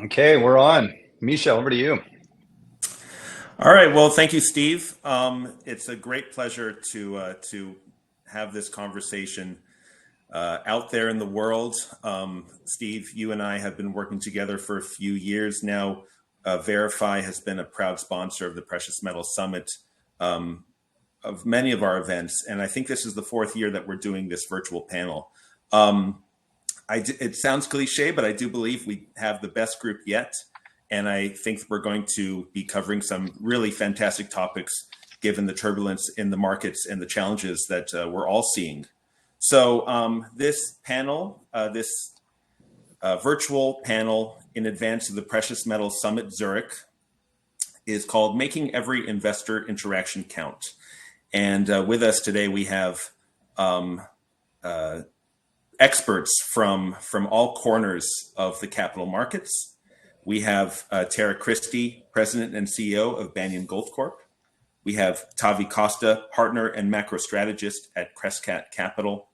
Okay, we're on. Misha, over to you. All right. Well, thank you, Steve. It's a great pleasure to have this conversation out there in the world. Steve, you and I have been working together for a few years now. Verify has been a proud sponsor of the Precious Metals Summit, of many of our events, and I think this is the fourth year that we're doing this virtual panel. Um, it sounds cliche, but I do believe we have the best group yet. And I think we're going to be covering some really fantastic topics given the turbulence in the markets and the challenges that we're all seeing. So this panel, this virtual panel in advance of the Precious Metals Summit Zurich is called Making Every Investor Interaction Count. And with us today, we have uh, experts from all corners of the capital markets. We have Tara Christie, President and CEO of Banyan Gold Corp. We have Tavi Costa, Partner and Macro Strategist at Crescat Capital.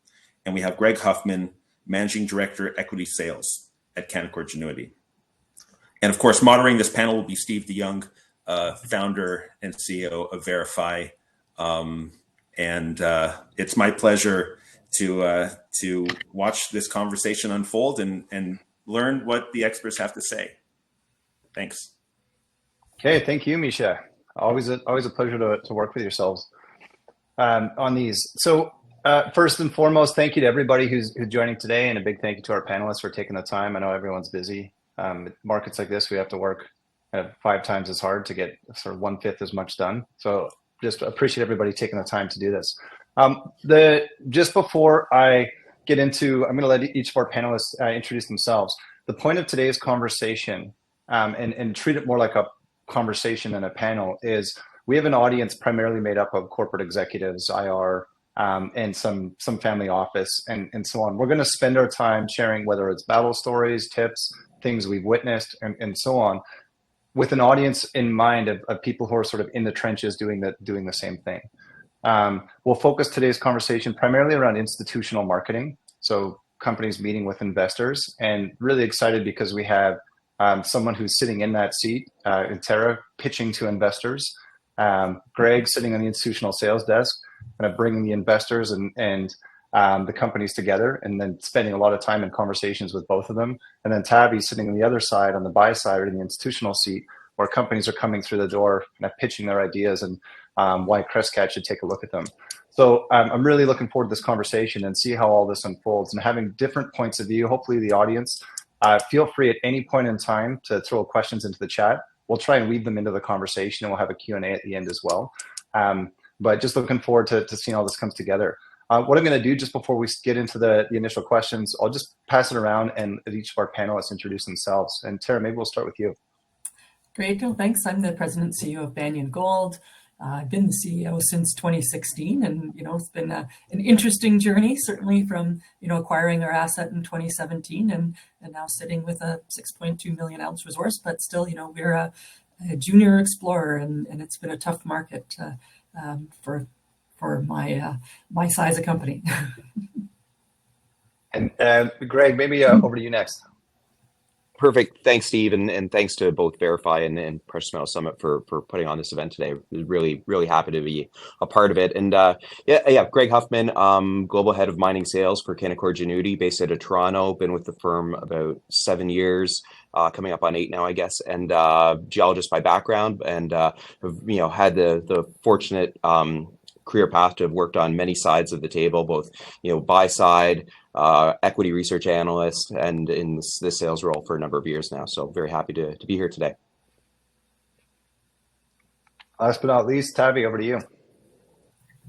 And we have Greg Huffman, Managing Director, Equity Sales at Canaccord Genuity. And of course, moderating this panel will be Steve DeYoung, founder and CEO of Verify. It's my pleasure to watch this conversation unfold and learn what the experts have to say. Thanks. Okay, thank you, Misha. Always a pleasure to work with yourselves on these. So first and foremost, thank you to everybody who's joining today, and a big thank you to our panelists for taking the time. I know everyone's busy. Markets like this, we have to work 5 times as hard to get sort of 1/5 as much done. So just appreciate everybody taking the time to do this. Just before I get into, I'm going to let each of our panelists introduce themselves. The point of today's conversation, and treat it more like a conversation than a panel, is we have an audience primarily made up of corporate executives, IR, and some family office, and so on. We're going to spend our time sharing whether it's battle stories, tips, things we've witnessed, and so on, with an audience in mind of people who are sort of in the trenches doing the same thing. We'll focus today's conversation primarily around institutional marketing, so companies meeting with investors, and really excited because we have someone who's sitting in that seat, Tara, pitching to investors, Greg sitting on the institutional sales desk, kind of bringing the investors and the companies together, and then spending a lot of time in conversations with both of them. And then Tavi sitting on the other side, on the buy side, or in the institutional seat, where companies are coming through the door, kind of pitching their ideas and why Crescat should take a look at them. So I'm really looking forward to this conversation and see how all this unfolds, and having different points of view. Hopefully the audience, feel free at any point in time to throw questions into the chat. We'll try and weave them into the conversation, and we'll have a Q&A at the end as well. But just looking forward to seeing how this comes together. What I'm going to do just before we get into the initial questions, I'll just pass it around and let each of our panelists introduce themselves. And Tara, maybe we'll start with you. Great. Well, thanks. I'm the President and CEO of Banyan Gold. I've been the CEO since 2016, and it's been an interesting journey, certainly from acquiring our asset in 2017 and now sitting with a 6.2 million ounce resource. But still, we're a junior explorer, and it's been a tough market for my size of company. And Greg, maybe over to you next. Perfect. Thanks, Steve, and thanks to both Verify and Precious Metals Summit for putting on this event today. Really, really happy to be a part of it. And Greg Huffman, Global Head of Mining Sales for Canaccord Genuity, based out of Toronto. Been with the firm about 7 years, coming up on 8 now, I guess. And geologist by background, and have had the fortunate career path to have worked on many sides of the table, both buy side, equity research analyst, and in this sales role for a number of years now. So very happy to be here today. Last but not least, Tavi, over to you.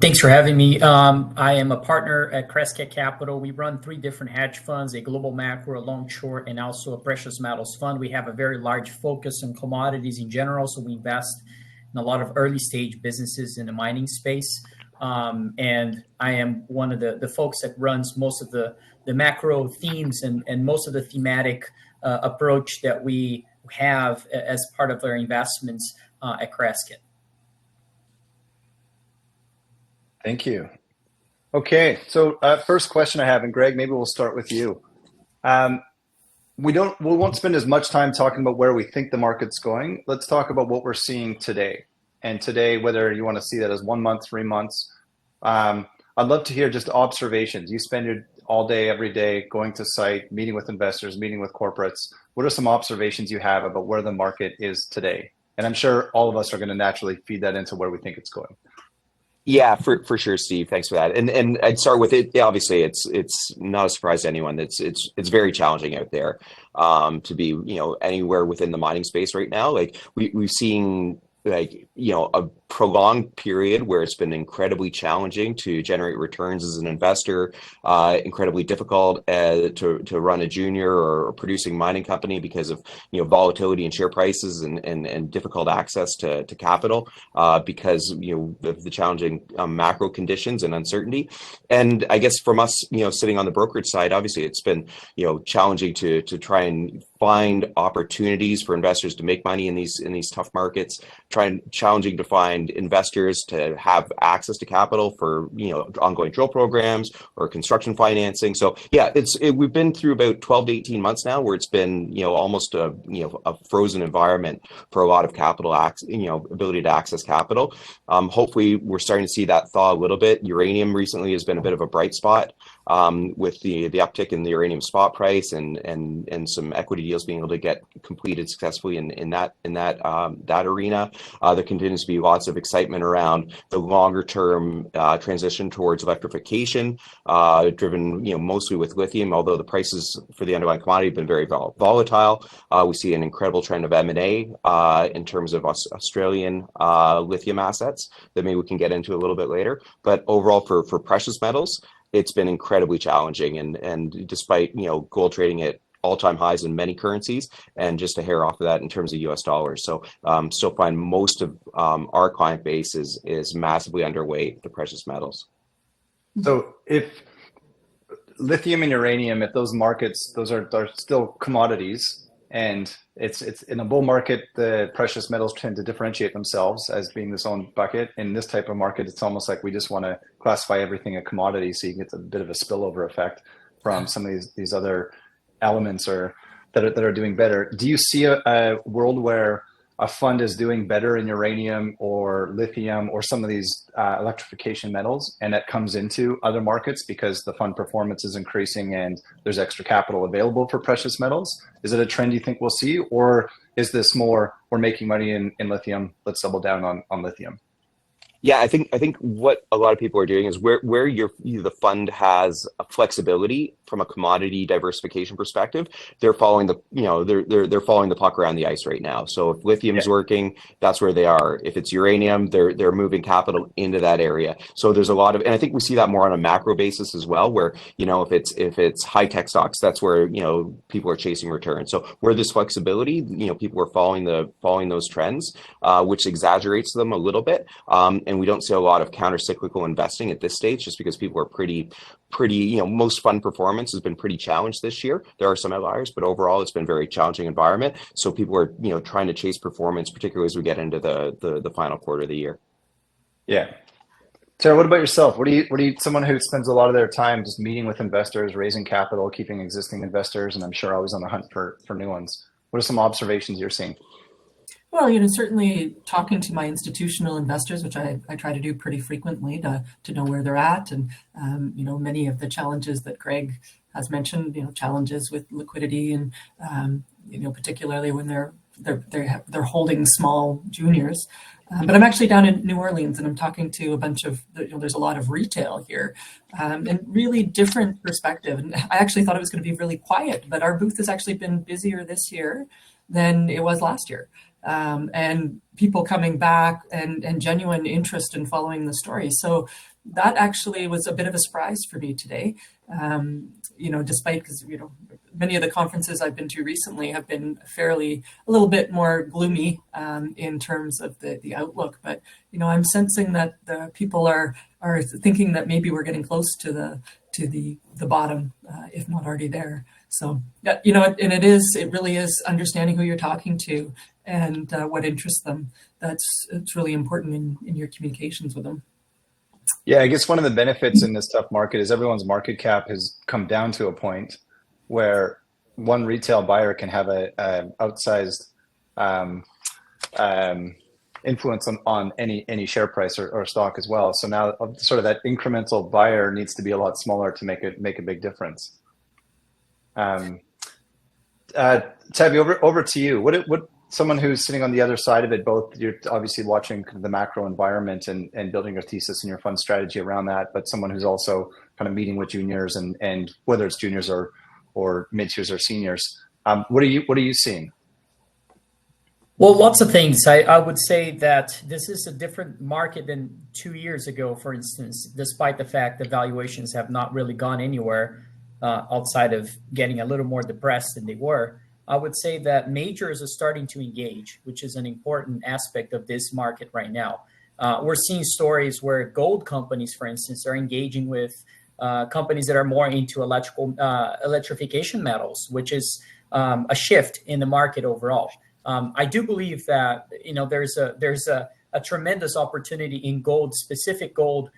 Thanks for having me. I am a partner at Crescat Capital. We run 3 different hedge funds, a global macro, a long short, and also a precious metals fund. We have a very large focus on commodities in general, so we invest in a lot of early stage businesses in the mining space. And I am one of the folks that runs most of the macro themes and most of the thematic approach that we have as part of our investments at Crescat. Thank you. Okay, so first question I have, and Greg, maybe we'll start with you. we won't spend as much time talking about where we think the market's going. Let's talk about what we're seeing today. And today, whether you want to see that as 1 month, 3 months, I'd love to hear just observations. You spend your all day, every day, going to site, meeting with investors, meeting with corporates. What are some observations you have about where the market is today? And I'm sure all of us are going to naturally feed that into where we think it's going. Yeah, for sure, Steve. Thanks for that. And I'd start with it. Yeah, obviously, it's not a surprise to anyone. It's very challenging out there to be anywhere within the mining space right now. Like we've seen a prolonged period where it's been incredibly challenging to generate returns as an investor, incredibly difficult to run a junior or producing mining company because of volatility in share prices and difficult access to capital because of the challenging macro conditions and uncertainty. And I guess from us, sitting on the brokerage side, obviously it's been challenging to try and find opportunities for investors to make money in these tough markets. Challenging to find investors to have access to capital for ongoing drill programs or construction financing. So yeah, we've been through about 12 to 18 months now where it's been almost a frozen environment for a lot of capital ability to access capital. Hopefully we're starting to see that thaw a little bit. Uranium recently has been a bit of a bright spot with the uptick in the uranium spot price and some equity deals being able to get completed successfully in that arena. There continues to be lots of excitement around the longer term transition towards electrification, driven mostly with lithium, although the prices for the underlying commodity have been very volatile. We see an incredible trend of M&A in terms of Australian lithium assets that maybe we can get into a little bit later. But overall for precious metals, it's been incredibly challenging, and despite gold trading at all-time highs in many currencies and just a hair off of that in terms of US dollars. So still find most of our client base is massively underweight the precious metals. So if lithium and uranium, if those markets, those are still commodities, and it's in a bull market, the precious metals tend to differentiate themselves as being this own bucket. In this type of market, it's almost like we just want to classify everything a commodity, so you get a bit of a spillover effect from some of these other elements that are doing better. Do you see a world where a fund is doing better in uranium or lithium or some of these electrification metals, and that comes into other markets because the fund performance is increasing and there's extra capital available for precious metals? Is it a trend you think we'll see, or is this more we're making money in lithium, let's double down on lithium? Yeah, I think what a lot of people are doing is where the fund has a flexibility from a commodity diversification perspective, they're following they're following the puck around the ice right now. So if lithium's working, that's where they are. If it's uranium, they're moving capital into that area. So there's a lot of, and I think we see that more on a macro basis as well, where if it's high tech stocks, that's where people are chasing returns. So where there's flexibility, people are following those trends, which exaggerates them a little bit. And we don't see a lot of counter-cyclical investing at this stage, just because people are pretty, most fund performance has been pretty challenged this year. There are some outliers, but overall it's been a very challenging environment. So people are, trying to chase performance, particularly as we get into the final quarter of the year. Yeah. Tara, what about yourself? What do you, someone who spends a lot of their time just meeting with investors, raising capital, keeping existing investors, and I'm sure always on the hunt for new ones. What are some observations you're seeing? Well, certainly talking to my institutional investors, which I try to do pretty frequently to know where they're at. And, many of the challenges that Greg has mentioned, challenges with liquidity and, particularly when they're holding small juniors. But I'm actually down in New Orleans and I'm talking to a bunch of, there's a lot of retail here and really different perspective. And I actually thought it was going to be really quiet, but our booth has actually been busier this year than it was last year. And people coming back and genuine interest in following the story. So that actually was a bit of a surprise for me today. Despite, because, many of the conferences I've been to recently have been a little bit more gloomy in terms of the outlook. But, I'm sensing that the people are thinking that maybe we're getting close to the bottom, if not already there. So, and it really is understanding who you're talking to and what interests them. It's really important in your communications with them. Yeah, I guess one of the benefits in this tough market is everyone's market cap has come down to a point where one retail buyer can have a outsized influence on any share price or stock as well. So now sort of that incremental buyer needs to be a lot smaller to make a big difference. Tabby, over to you. What someone who's sitting on the other side of it, both you're obviously watching kind of the macro environment and building your thesis and your fund strategy around that, but someone who's also kind of meeting with juniors and whether it's juniors or mid-tiers or seniors, what are you seeing? Well, lots of things. I would say that this is a different market than 2 years ago, for instance, despite the fact that valuations have not really gone anywhere outside of getting a little more depressed than they were. I would say that majors are starting to engage, which is an important aspect of this market right now. We're seeing stories where gold companies, for instance, are engaging with companies that are more into electrification metals, which is a shift in the market overall. I do believe that there's a tremendous opportunity in gold, specific gold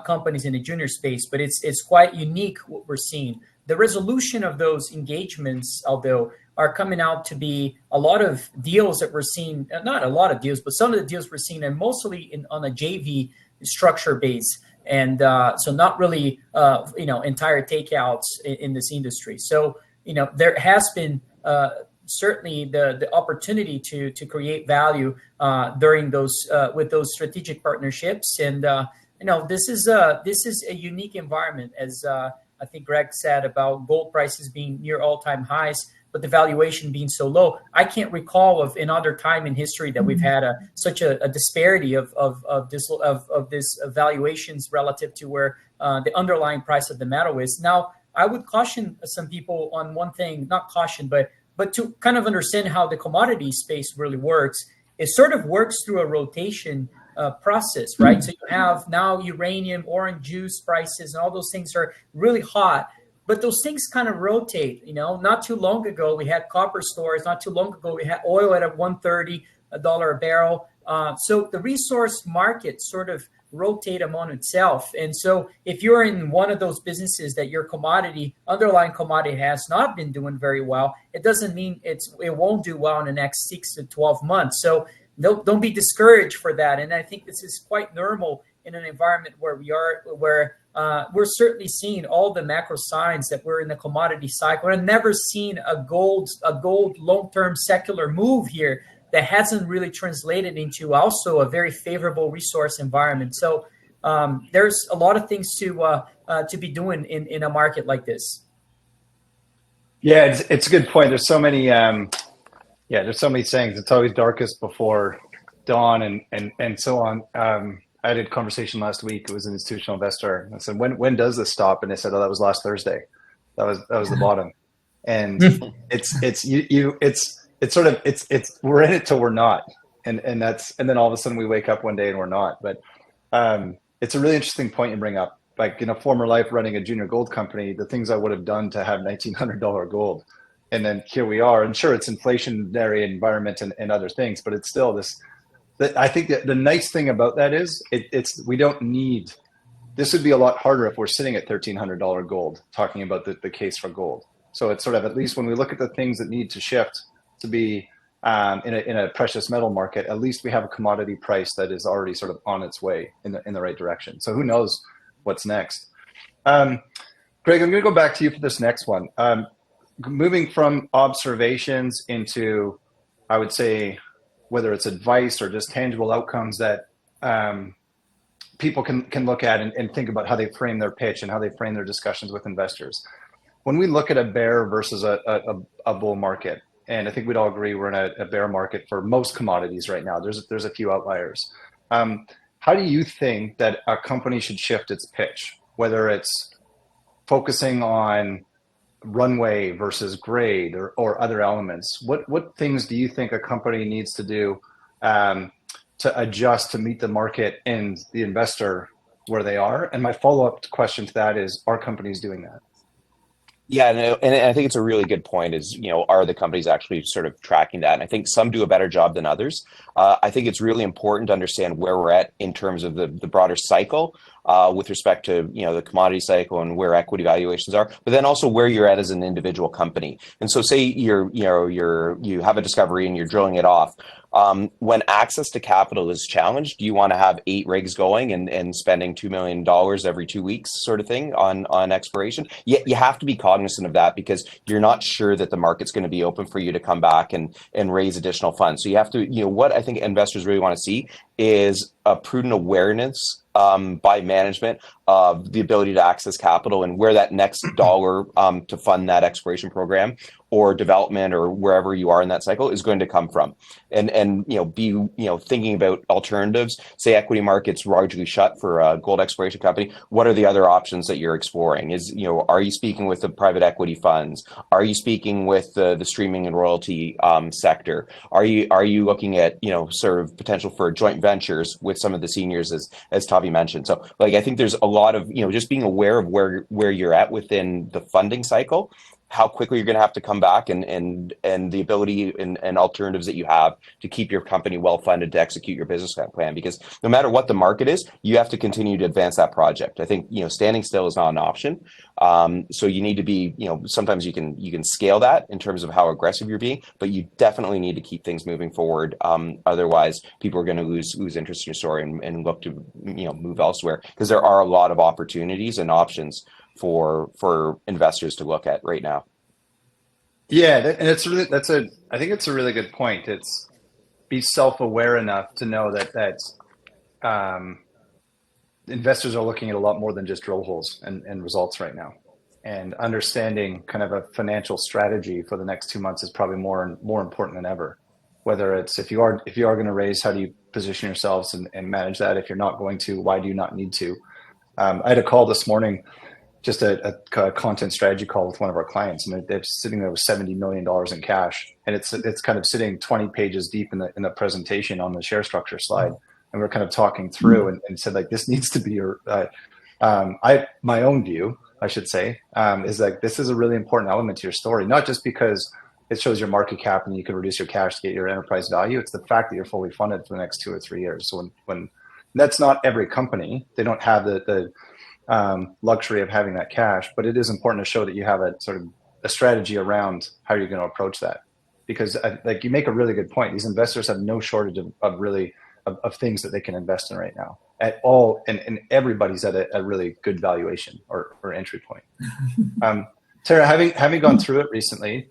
companies in the junior space, but it's quite unique what we're seeing. The resolution of those engagements, although, are coming out to be a lot of deals that we're seeing, not a lot of deals, but some of the deals we're seeing are mostly on a JV structure base. And so not really, entire takeouts in this industry. So, there has been certainly the opportunity to create value during those with those strategic partnerships. And, this is a unique environment, as I think Greg said, about gold prices being near all-time highs, but the valuation being so low. I can't recall of another time in history that we've had such a disparity of this valuations relative to where the underlying price of the metal is. Now, I would caution some people on one thing, not caution, but to kind of understand how the commodity space really works. It sort of works through a rotation process, right? So you have now uranium, orange juice prices, and all those things are really hot. But those things kind of rotate, Not too long ago, we had copper stores. Not too long ago, we had oil at $130 a barrel. So the resource market sort of rotate among itself. And so if you're in one of those businesses that your underlying commodity has not been doing very well, it doesn't mean it won't do well in the next 6 to 12 months. So don't be discouraged for that. And I think this is quite normal in an environment where we're certainly seeing all the macro signs that we're in a commodity cycle. I've never seen a gold long-term secular move here that hasn't really translated into also a very favorable resource environment. So there's a lot of things to be doing in a market like this. Yeah, it's a good point. There's so many there's so many sayings. It's always darkest before dawn and so on. I had a conversation last week. It was an institutional investor. I said, when does this stop? And they said, oh, that was last Thursday. That was the bottom. And we're in it till we're not. And then all of a sudden we wake up one day and we're not. But it's a really interesting point you bring up. Like in a former life running a junior gold company, the things I would have done to have $1,900 gold. And then here we are. And sure, it's inflationary environment and other things, but it's still this. I think that the nice thing about that is we don't need. This would be a lot harder if we're sitting at $1,300 gold, talking about the case for gold. So it's sort of, at least when we look at the things that need to shift to be in a precious metal market, at least we have a commodity price that is already sort of on its way in the right direction. So who knows what's next? Greg, I'm going to go back to you for this next one. Moving from observations into, I would say, whether it's advice or just tangible outcomes that people can look at and think about how they frame their pitch and how they frame their discussions with investors. When we look at a bear versus a bull market, and I think we'd all agree we're in a bear market for most commodities right now. There's a few outliers. How do you think that a company should shift its pitch, whether it's focusing on runway versus grade or other elements? What things do you think a company needs to do to adjust to meet the market and the investor where they are? And my follow-up question to that is, are companies doing that? Yeah, and I think it's a really good point is, are the companies actually sort of tracking that? And I think some do a better job than others. I think it's really important to understand where we're at in terms of the broader cycle. with respect to the commodity cycle and where equity valuations are, but then also where you're at as an individual company. And so, say you have a discovery and you're drilling it off. When access to capital is challenged, do you want to have 8 rigs going and spending $2 million every 2 weeks, sort of thing, on exploration? You have to be cognizant of that, because you're not sure that the market's going to be open for you to come back and raise additional funds. So you have to, what I think investors really want to see is a prudent awareness by management of the ability to access capital and where that next dollar to fund that exploration program or development or wherever you are in that cycle is going to come from, and be thinking about alternatives. Say equity markets largely shut for a gold exploration company. What are the other options that you're exploring? Are you speaking with the private equity funds? Are you speaking with the streaming and royalty sector? Are you looking at sort of potential for joint ventures with some of the seniors, as Tavi mentioned? So I think there's a lot of just being aware of where you're at within the funding cycle, how quickly you're going to have to come back, and the ability and alternatives that you have to keep your company well funded to execute your business plan. Because no matter what the market is, you have to continue to advance that project. I think standing still is not an option. So you need to be sometimes you can scale that in terms of how aggressive you're being, but you definitely need to keep things moving forward. Otherwise, people are going to lose interest in your story and look to move elsewhere, because there are a lot of opportunities and options for investors to look at right now. Yeah, and I think it's a really good point. It's be self-aware enough to know that investors are looking at a lot more than just drill holes and results right now, and understanding kind of a financial strategy for the next 2 months is probably more important than ever. Whether it's if you are going to raise, how do you position yourselves and manage that? If you're not going to, why do you not need to? I had a call this morning, just a content strategy call with one of our clients, and they're sitting there with $70 million in cash, and it's kind of sitting 20 pages deep in the presentation on the share structure slide, and we're kind of talking through and said, this needs to be your my own view, I should say, is this is a really important element to your story, not just because it shows your market cap and you can reduce your cash to get your enterprise value. It's the fact that you're fully funded for the next 2 or 3 years. So when that's not every company, they don't have the luxury of having that cash, but it is important to show that you have a sort of a strategy around how you're going to approach that, because you make a really good point. These investors have no shortage of things that they can invest in right now at all, and everybody's at a really good valuation or entry point. Tara, having gone through it recently,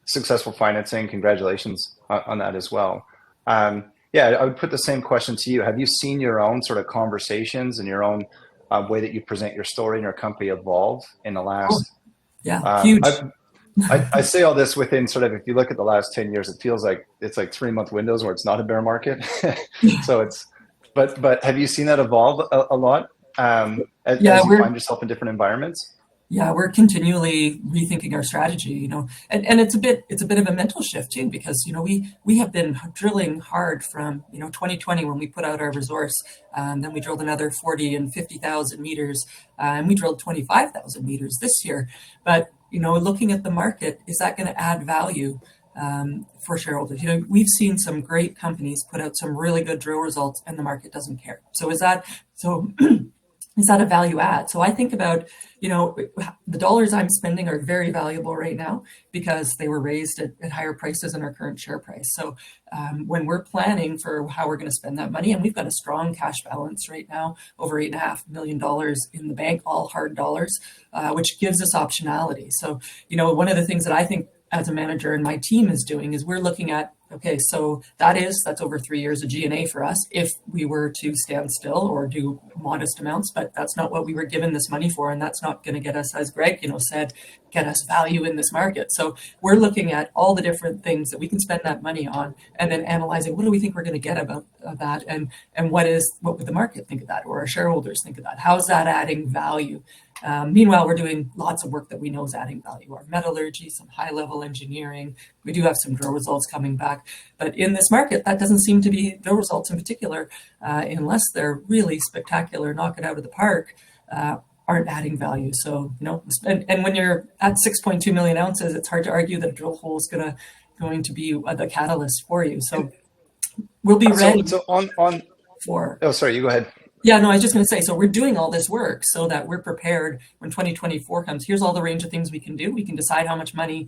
successful financing, congratulations on that as well. Yeah, I would put the same question to you. Have you seen your own sort of conversations and your own way that you present your story and your company evolve in the last? Yeah, huge. I say all this within sort of, if you look at the last 10 years, it feels like it's like 3-month windows where it's not a bear market. So but have you seen that evolve a lot as you find yourself in different environments? Yeah, we're continually rethinking our strategy, and it's a bit of a mental shift too, because we have been drilling hard from 2020 when we put out our resource, then we drilled another 40 and 50,000 meters, and we drilled 25,000 meters this year. But looking at the market, is that going to add value for shareholders? We've seen some great companies put out some really good drill results, and the market doesn't care. So is that a value add? So I think about, the dollars I'm spending are very valuable right now because they were raised at higher prices than our current share price. So when we're planning for how we're going to spend that money, and we've got a strong cash balance right now, over $8.5 million in the bank, all hard dollars, which gives us optionality. So, one of the things that I think as a manager and my team is doing is we're looking at, okay, so that's over 3 years of G&A for us if we were to stand still or do modest amounts, but that's not what we were given this money for, and that's not going to get us, as Greg said, get us value in this market. So we're looking at all the different things that we can spend that money on, and then analyzing what do we think we're going to get about that, and what would the market think of that, or our shareholders think of that? How's that adding value? Meanwhile, we're doing lots of work that we know is adding value. Our metallurgy, some high-level engineering. We do have some drill results coming back. But in this market, that doesn't seem to be drill results in particular, unless they're really spectacular, knock it out of the park, aren't adding value. So, and when you're at 6.2 million ounces, it's hard to argue that a drill hole is going to be the catalyst for you. So we'll be ready Oh, sorry, you go ahead. Yeah, no, I was just going to say, so we're doing all this work so that we're prepared when 2024 comes. Here's all the range of things we can do. We can decide how much money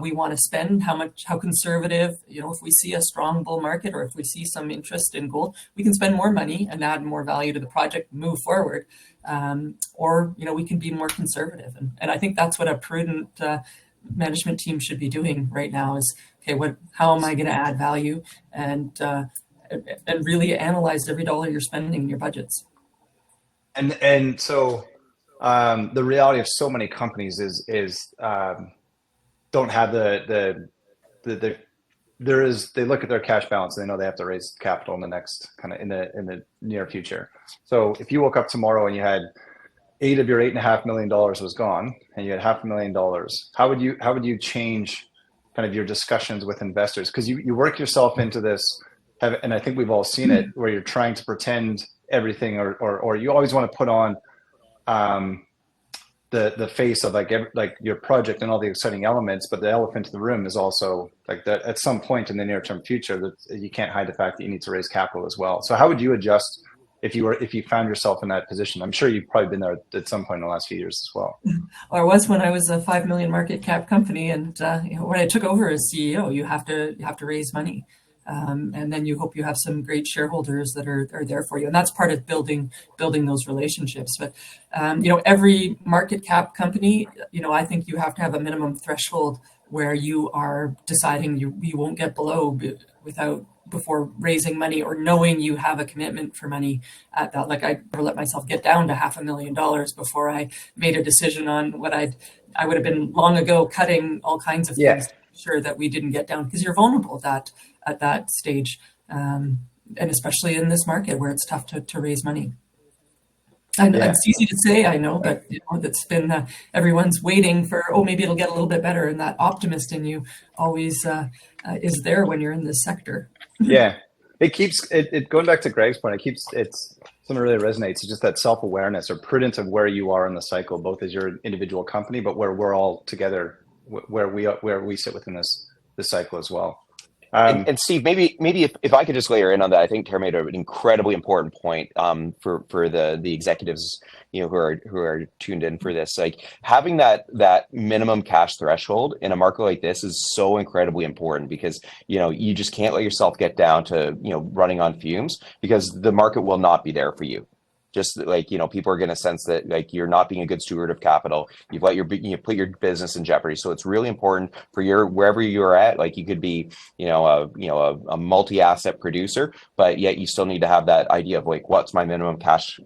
we want to spend, how conservative, if we see a strong bull market or if we see some interest in gold, we can spend more money and add more value to the project, move forward. Or, we can be more conservative. And I think that's what a prudent management team should be doing right now is, okay, how am I going to add value? And really analyze every dollar you're spending in your budgets. And so the reality of so many companies is don't have they look at their cash balance and they know they have to raise capital in the next in the near future. So if you woke up tomorrow and you had 8 of your $8.5 million was gone and you had $500,000, how would you change kind of your discussions with investors? Because you work yourself into this. And I think we've all seen it, where you're trying to pretend everything, or you always want to put on the face of like your project and all the exciting elements, but the elephant in the room is also like that at some point in the near term future that you can't hide the fact that you need to raise capital as well. So how would you adjust if you found yourself in that position? I'm sure you've probably been there at some point in the last few years as well. Or was when I was a 5 million market cap company, and when I took over as CEO, you have to raise money. And then you hope you have some great shareholders that are there for you. And that's part of building those relationships. But, every market cap company, I think you have to have a minimum threshold where you are deciding you won't get below before raising money or knowing you have a commitment for money at that. Like I never let myself get down to $500,000 before I made a decision on what I would have been long ago cutting all kinds of things to ensure that we didn't get down, because you're vulnerable at that stage, and especially in this market where it's tough to raise money. And it's easy to say, I know, but that's been everyone's waiting for, maybe it'll get a little bit better, and that optimist in you always is there when you're in this sector. Yeah, it keeps it going back to Greg's point. It's something really resonates. It's just that self-awareness or prudence of where you are in the cycle, both as your individual company, but where we're all together, where we sit within this cycle as well. And Steve, maybe if I could just layer in on that, I think Tara made an incredibly important point for the executives who are tuned in for this. Like having that minimum cash threshold in a market like this is so incredibly important, because you just can't let yourself get down to running on fumes, because the market will not be there for you. Just like, people are going to sense that like you're not being a good steward of capital. You've let put your business in jeopardy. So it's really important for wherever you're at. Like you could be, a multi-asset producer, but yet you still need to have that idea of like, what's my minimum cash,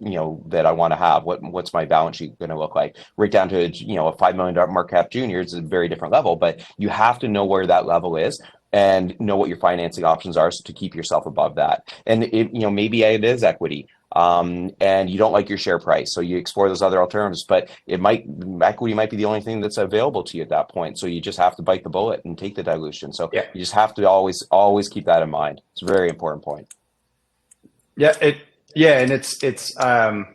that I want to have? What's my balance sheet going to look like? Right down to, a $5 million market cap junior is a very different level, but you have to know where that level is and know what your financing options are to keep yourself above that. And maybe it is equity. And you don't like your share price, so you explore those other alternatives, but equity might be the only thing that's available to you at that point. So you just have to bite the bullet and take the dilution. So you just have to always keep that in mind. It's a very important point. And it's the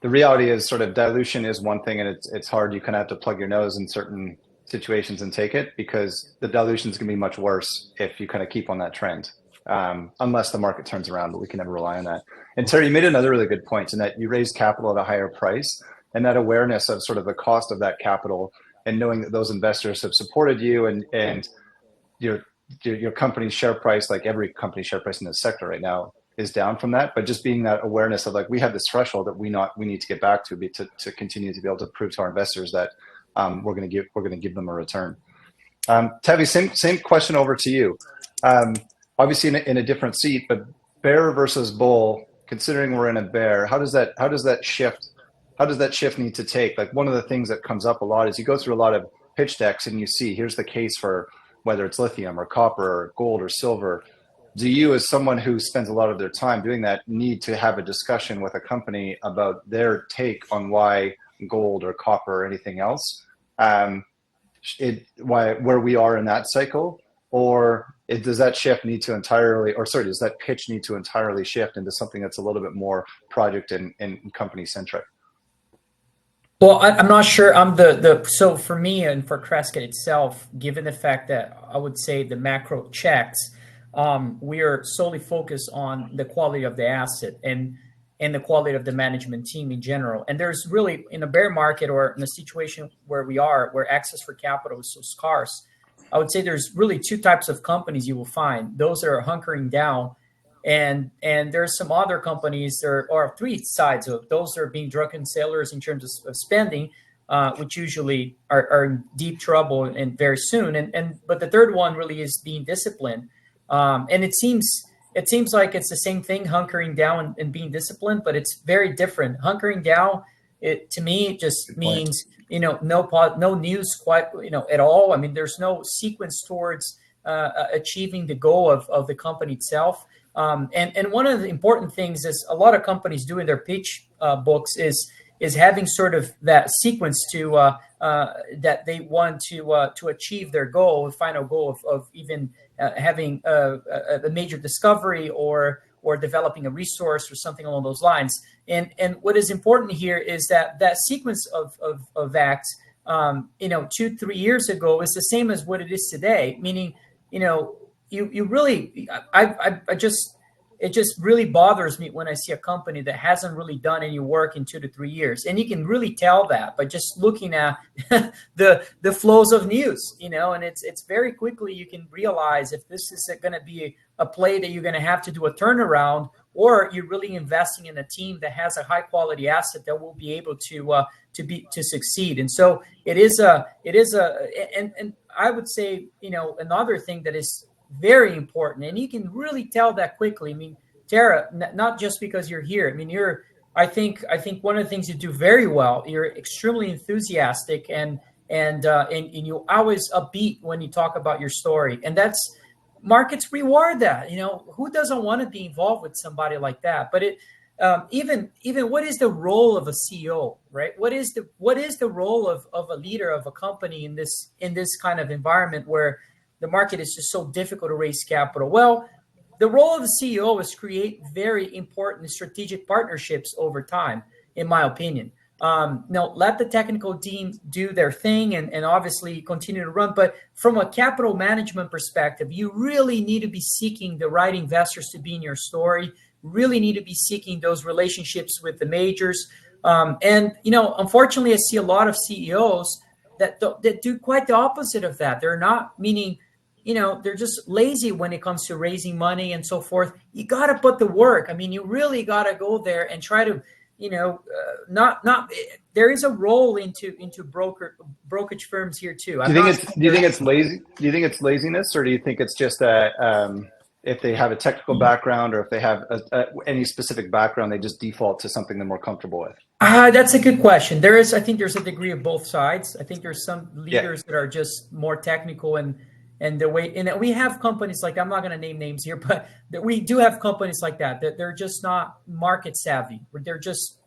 reality is sort of dilution is one thing, and it's hard. You kind of have to plug your nose in certain situations and take it, because the dilution is going to be much worse if you kind of keep on that trend. Unless the market turns around, but we can never rely on that. And Terry, you made another really good point in that you raised capital at a higher price, and that awareness of sort of the cost of that capital, and knowing that those investors have supported you, and your company's share price, like every company's share price in this sector right now, is down from that. But just being that awareness of like, we have this threshold that we need to get back to continue to be able to prove to our investors that we're going to give them a return. Tavi, same question over to you. Obviously in a different seat, but bear versus bull, considering we're in a bear, how does that shift need to take? Like one of the things that comes up a lot is you go through a lot of pitch decks and you see, here's the case for whether it's lithium or copper or gold or silver. Do you, as someone who spends a lot of their time doing that, need to have a discussion with a company about their take on why gold or copper or anything else, where we are in that cycle? Or does that does that pitch need to entirely shift into something that's a little bit more project and company centric? Well, I'm not sure. So for me and for Crescent itself, given the fact that I would say the macro checks, we are solely focused on the quality of the asset. And and the quality of the management team in general. And there's really, in a bear market or in a situation where we are, where access for capital is so scarce, I would say there's really two types of companies you will find. Those that are hunkering down, and there's some other companies there, or three sides of those that are being drunken sailors in terms of spending, which usually are in deep trouble and very soon. But the third one really is being disciplined. And it seems like it's the same thing, hunkering down and being disciplined, but it's very different. Hunkering down, it to me just means no news quite at all. I mean, there's no sequence towards achieving the goal of the company itself. And one of the important things is a lot of companies do in their pitch books is having sort of that sequence to that they want to achieve their goal, the final goal of even having a major discovery or developing a resource or something along those lines. And what is important here is that sequence of acts, 2-3 years ago is the same as what it is today. Meaning, you really, it just really bothers me when I see a company that hasn't really done any work in 2 to 3 years. And you can really tell that by just looking at the flows of news, and it's very quickly you can realize if this is going to be a play that you're going to have to do a turnaround, or you're really investing in a team that has a high quality asset that will be able to succeed. And so it is and I would say, another thing that is very important, and you can really tell that quickly. I mean, Tara, not just because you're here. I mean, I think one of the things you do very well, you're extremely enthusiastic and you always upbeat when you talk about your story. And that's, markets reward that. Who doesn't want to be involved with somebody like that? But even what is the role of a CEO, right? What is the role of a leader of a company in this kind of environment where the market is just so difficult to raise capital? Well, the role of the CEO is create very important strategic partnerships over time, in my opinion. Let the technical team do their thing and obviously continue to run. But from a capital management perspective, you really need to be seeking the right investors to be in your story, really need to be seeking those relationships with the majors. Unfortunately, I see a lot of CEOs that do quite the opposite of that. They're not, meaning, they're just lazy when it comes to raising money and so forth. You got to put the work. I mean, you really got to go there and try to, there is a role into brokerage firms here too. Do you think it's lazy? Do you think it's laziness, or do you think it's just if they have a technical background, or if they have any specific background, they just default to something they're more comfortable with? That's a good question. I think there's a degree of both sides. I think there's some leaders that are just more technical and the way, and we have companies like, I'm not going to name names here, but we do have companies like that they're just not market savvy. They're just,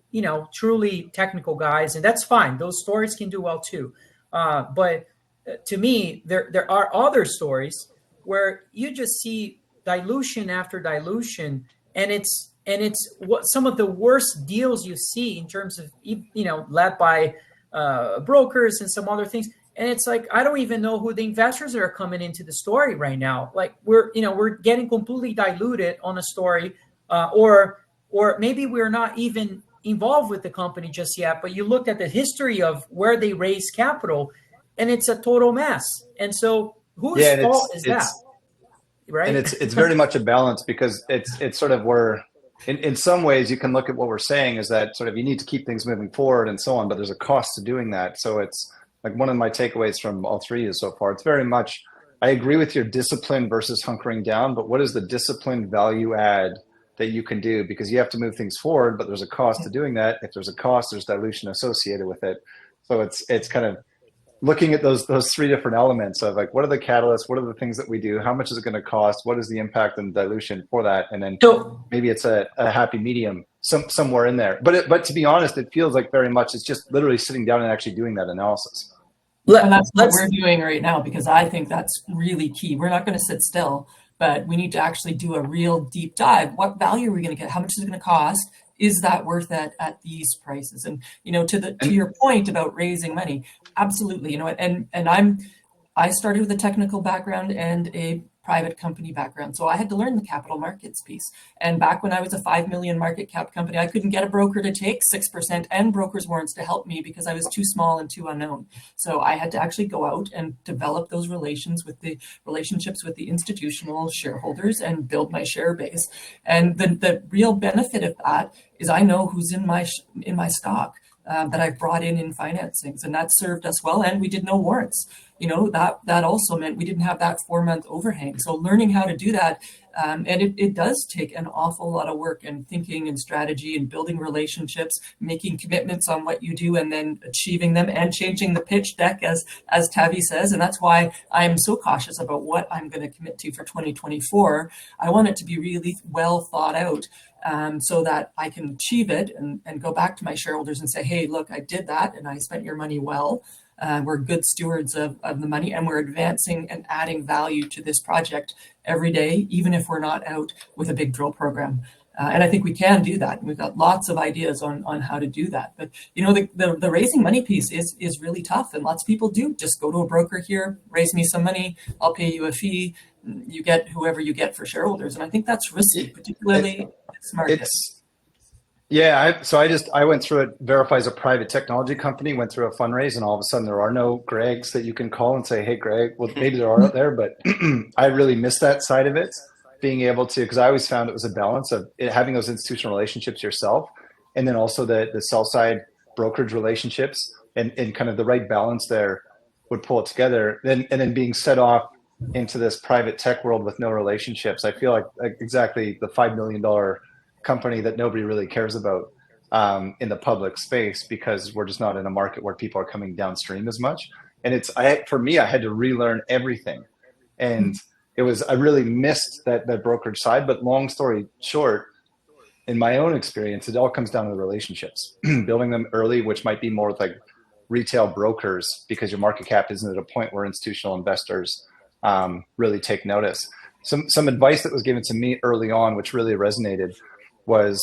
truly technical guys, and that's fine. Those stories can do well too. But to me, there are other stories where you just see dilution after dilution, and it's what some of the worst deals you see in terms of, led by brokers and some other things. And it's like, I don't even know who the investors that are coming into the story right now. Like we're getting completely diluted on a story, or maybe we're not even involved with the company just yet, but you look at the history of where they raise capital and it's a total mess. And so whose fault is that? Right. And it's very much a balance, because it's sort of where in some ways you can look at what we're saying is that sort of you need to keep things moving forward and so on, but there's a cost to doing that. So it's like one of my takeaways from all three is so far, it's very much, I agree with your discipline versus hunkering down, but what is the discipline value add that you can do? Because you have to move things forward, but there's a cost to doing that. If there's a cost, there's dilution associated with it. So it's kind of looking at those three different elements of like, what are the catalysts? What are the things that we do? How much is it going to cost? What is the impact and dilution for that? And then maybe it's a happy medium somewhere in there. But to be honest, it feels like very much it's just literally sitting down and actually doing that analysis. And that's what we're doing right now, because I think that's really key. We're not going to sit still, but we need to actually do a real deep dive. What value are we going to get? How much is it going to cost? Is that worth it at these prices? And to your point about raising money, absolutely. I started with a technical background and a private company background. So I had to learn the capital markets piece. And back when I was a 5 million market cap company, I couldn't get a broker to take 6% and broker's warrants to help me because I was too small and too unknown. So I had to actually go out and develop those relationships with the institutional shareholders and build my share base. And the real benefit of that is I know who's in my stock. That I've brought in financings, and that served us well. And we did no warrants. That also meant we didn't have that 4-month overhang. So learning how to do that, and it does take an awful lot of work and thinking and strategy and building relationships, making commitments on what you do, and then achieving them and changing the pitch deck, as Tavi says. And that's why I'm so cautious about what I'm going to commit to for 2024. I want it to be really well thought out. So that I can achieve it and go back to my shareholders and say, hey, look, I did that and I spent your money well. We're good stewards of the money, and we're advancing and adding value to this project every day, even if we're not out with a big drill program. And I think we can do that. We've got lots of ideas on how to do that. But, the raising money piece is really tough. And lots of people do just go to a broker here, raise me some money, I'll pay you a fee. You get whoever you get for shareholders. And I think that's risky, particularly in this market. I went through it. Verify is a private technology company, went through a fundraise, and all of a sudden there are no Gregs that you can call and say, hey, Greg, well, maybe there are out there, but I really missed that side of it, being able to, because I always found it was a balance of having those institutional relationships yourself, and then also the sell side brokerage relationships, and kind of the right balance there would pull it together. And then being set off into this private tech world with no relationships. I feel like exactly the $5 million company that nobody really cares about in the public space, because we're just not in a market where people are coming downstream as much. And for me, I had to relearn everything. And I really missed that brokerage side. But long story short, in my own experience, it all comes down to the relationships, building them early, which might be more like retail brokers, because your market cap isn't at a point where institutional investors really take notice. Some advice that was given to me early on, which really resonated, was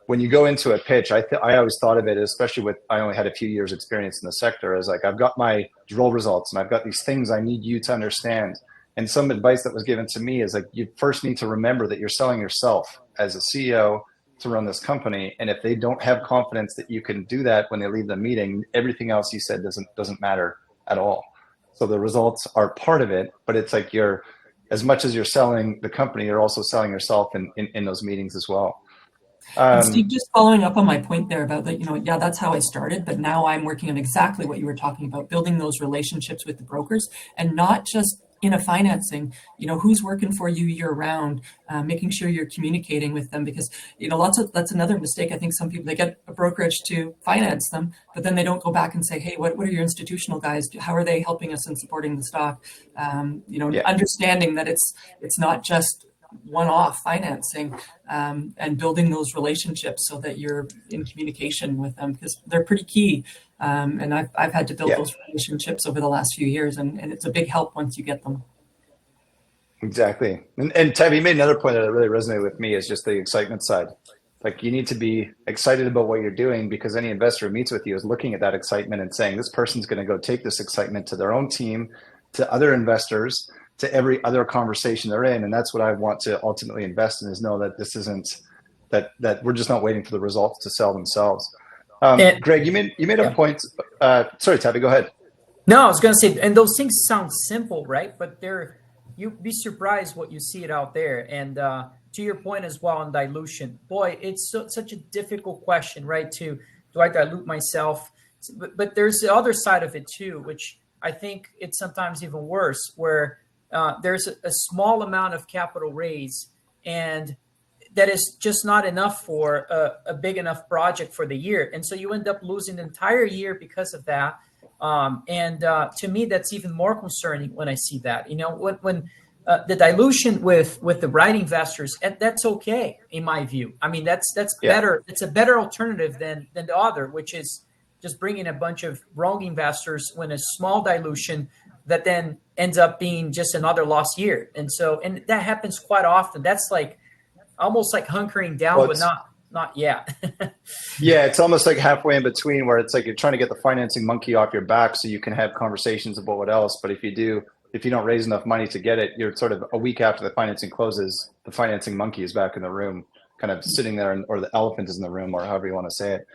when you go into a pitch, I always thought of it, especially I only had a few years experience in the sector, as like, I've got my drill results and I've got these things I need you to understand. And some advice that was given to me is like, you first need to remember that you're selling yourself as a CEO to run this company. And if they don't have confidence that you can do that when they leave the meeting, everything else you said doesn't matter at all. So the results are part of it, but it's like as much as you're selling the company, you're also selling yourself in those meetings as well. And Steve, just following up on my point there about that, that's how I started, but now I'm working on exactly what you were talking about, building those relationships with the brokers, and not just in a financing, who's working for you year round, making sure you're communicating with them, because, that's another mistake. I think some people, they get a brokerage to finance them, but then they don't go back and say, hey, what are your institutional guys? How are they helping us in supporting the stock? Understanding that it's not just one-off financing, and building those relationships so that you're in communication with them, because they're pretty key. And I've had to build those relationships over the last few years, and it's a big help once you get them. Exactly. And Tab, you made another point that really resonated with me, is just the excitement side. Like, you need to be excited about what you're doing, because any investor who meets with you is looking at that excitement and saying, this person's going to go take this excitement to their own team, to other investors, to every other conversation they're in. And that's what I want to ultimately invest in, is know that this isn't that we're just not waiting for the results to sell themselves. Greg, you made a point. Sorry, Tabby, go ahead. No, I was going to say, and those things sound simple, right? But you'd be surprised what you see it out there. And to your point as well on dilution, boy, it's such a difficult question, right? Do I dilute myself? But there's the other side of it too, which I think it's sometimes even worse, where there's a small amount of capital raise, and that is just not enough for a big enough project for the year. And so you end up losing the entire year because of that. And to me, that's even more concerning when I see that. When the dilution with the right investors, that's okay, in my view. I mean, that's better. It's a better alternative than the other, which is just bringing a bunch of wrong investors when a small dilution that then ends up being just another lost year. And that happens quite often. That's like almost like hunkering down, but not yet. Yeah, it's almost like halfway in between, where it's like you're trying to get the financing monkey off your back so you can have conversations about what else. But if you do if you don't raise enough money to get it, you're sort of a week after the financing closes, the financing monkey is back in the room, kind of sitting there, or the elephant is in the room, or however you want to say it.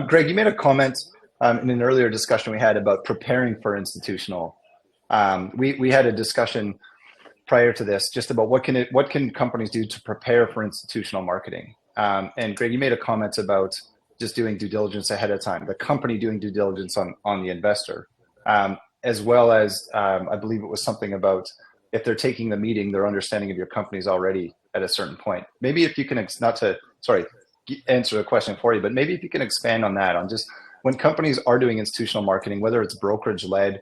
Greg, you made a comment in an earlier discussion we had about preparing for institutional. We had a discussion prior to this just about what can companies do to prepare for institutional marketing. And Greg, you made a comment about just doing due diligence ahead of time, the company doing due diligence on the investor, as well as I believe it was something about if they're taking the meeting, their understanding of your company is already at a certain point. Maybe if you can, answer the question for you, but maybe if you can expand on that, on just when companies are doing institutional marketing, whether it's brokerage led